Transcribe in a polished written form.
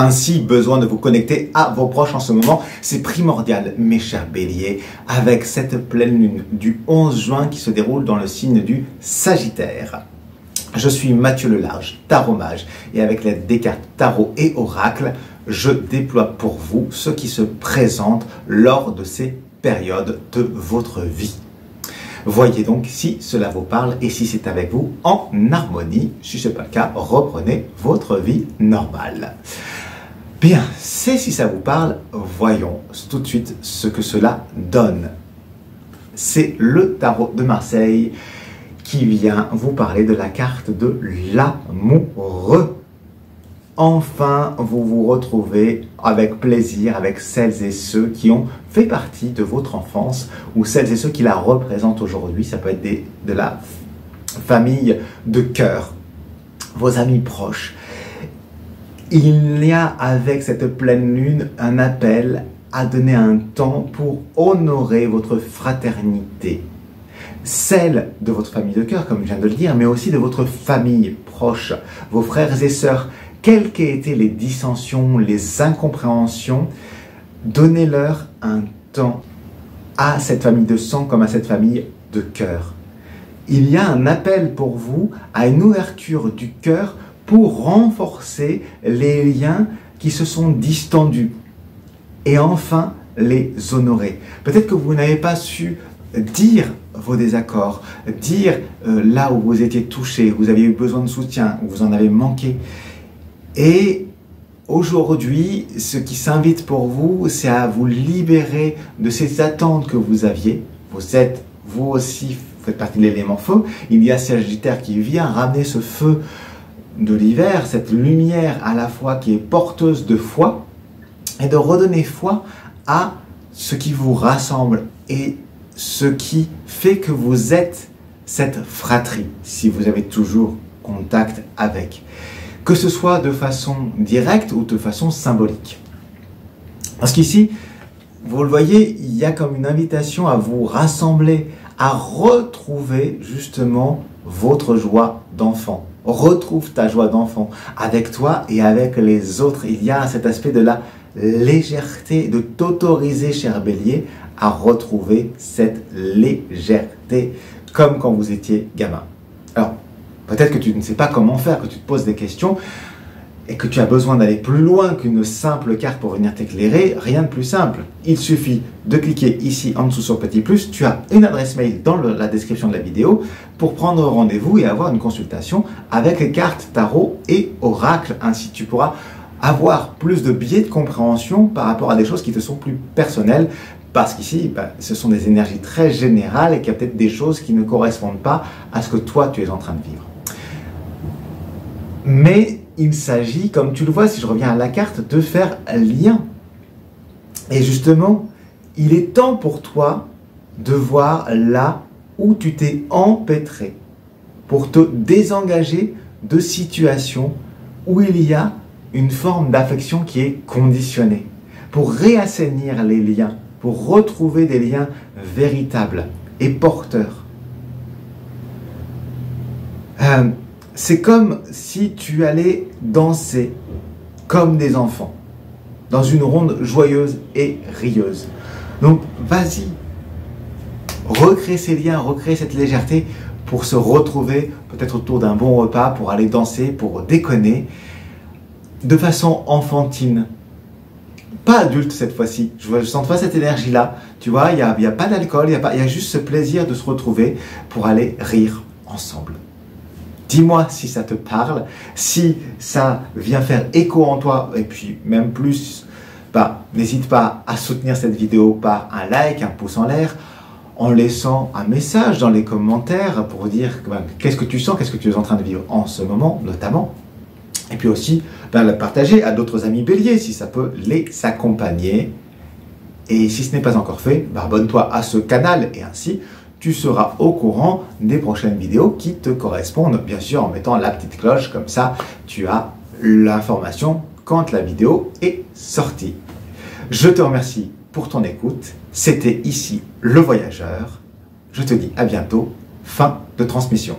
ainsi besoin de vous connecter à vos proches en ce moment. C'est primordial, mes chers béliers, avec cette pleine lune du 11 juin qui se déroule dans le signe du Sagittaire. Je suis Mathieu Lelarge, tarot mage, et avec l'aide des cartes tarot et oracle, je déploie pour vous ce qui se présente lors de ces périodes de votre vie. Voyez donc si cela vous parle et si c'est avec vous en harmonie. Si ce n'est pas le cas, reprenez votre vie normale. Bien, c'est si ça vous parle, voyons tout de suite ce que cela donne. C'est le tarot de Marseille qui vient vous parler de la carte de l'amoureux. Enfin, vous vous retrouvez avec plaisir avec celles et ceux qui ont fait partie de votre enfance ou celles et ceux qui la représentent aujourd'hui. Ça peut être de la famille de cœur, vos amis proches. Il y a avec cette pleine lune un appel à donner un temps pour honorer votre fraternité. Celle de votre famille de cœur, comme je viens de le dire, mais aussi de votre famille proche, vos frères et sœurs. Quelles qu'aient été les dissensions, les incompréhensions, donnez-leur un temps à cette famille de sang comme à cette famille de cœur. Il y a un appel pour vous à une ouverture du cœur pour renforcer les liens qui se sont distendus et enfin les honorer. Peut-être que vous n'avez pas su dire vos désaccords, dire là où vous étiez touché, vous aviez eu besoin de soutien, où vous en avez manqué. Et aujourd'hui, ce qui s'invite pour vous, c'est à vous libérer de ces attentes que vous aviez. Vous aussi, faites partie de l'élément feu. Il y a Sagittaire qui vient ramener ce feu de l'hiver, cette lumière à la fois qui est porteuse de foi, et de redonner foi à ce qui vous rassemble et ce qui fait que vous êtes cette fratrie, si vous avez toujours contact avec. Que ce soit de façon directe ou de façon symbolique. Parce qu'ici, vous le voyez, il y a comme une invitation à vous rassembler, à retrouver justement votre joie d'enfant. Retrouve ta joie d'enfant avec toi et avec les autres. Il y a cet aspect de la légèreté, de t'autoriser, cher bélier, à retrouver cette légèreté, comme quand vous étiez gamin. Alors, peut-être que tu ne sais pas comment faire, que tu te poses des questions et que tu as besoin d'aller plus loin qu'une simple carte pour venir t'éclairer. Rien de plus simple. Il suffit de cliquer ici en dessous sur le petit plus. Tu as une adresse mail dans la description de la vidéo pour prendre rendez-vous et avoir une consultation avec les cartes tarot et oracle. Ainsi, tu pourras avoir plus de biais de compréhension par rapport à des choses qui te sont plus personnelles. Parce qu'ici, ce sont des énergies très générales et qu'il y a peut-être des choses qui ne correspondent pas à ce que toi, tu es en train de vivre. Mais il s'agit, comme tu le vois, si je reviens à la carte, de faire lien. Et justement, il est temps pour toi de voir là où tu t'es empêtré pour te désengager de situations où il y a une forme d'affection qui est conditionnée, pour réassainir les liens, pour retrouver des liens véritables et porteurs. C'est comme si tu allais danser comme des enfants, dans une ronde joyeuse et rieuse. Donc, vas-y, recrée ces liens, recrée cette légèreté pour se retrouver peut-être autour d'un bon repas, pour aller danser, pour déconner, de façon enfantine. Pas adulte cette fois-ci, je sens pas cette énergie-là, tu vois, il n'y a pas d'alcool, il y a juste ce plaisir de se retrouver pour aller rire ensemble. Dis-moi si ça te parle, si ça vient faire écho en toi, et puis même plus, n'hésite pas à soutenir cette vidéo par un like, un pouce en l'air, en laissant un message dans les commentaires pour dire qu'est-ce que tu sens, qu'est-ce que tu es en train de vivre en ce moment, notamment. Et puis aussi, le partager à d'autres amis béliers si ça peut les accompagner. Et si ce n'est pas encore fait, abonne-toi à ce canal et ainsi tu seras au courant des prochaines vidéos qui te correspondent, bien sûr en mettant la petite cloche, comme ça tu as l'information quand la vidéo est sortie. Je te remercie pour ton écoute, c'était ici le voyageur, je te dis à bientôt, fin de transmission.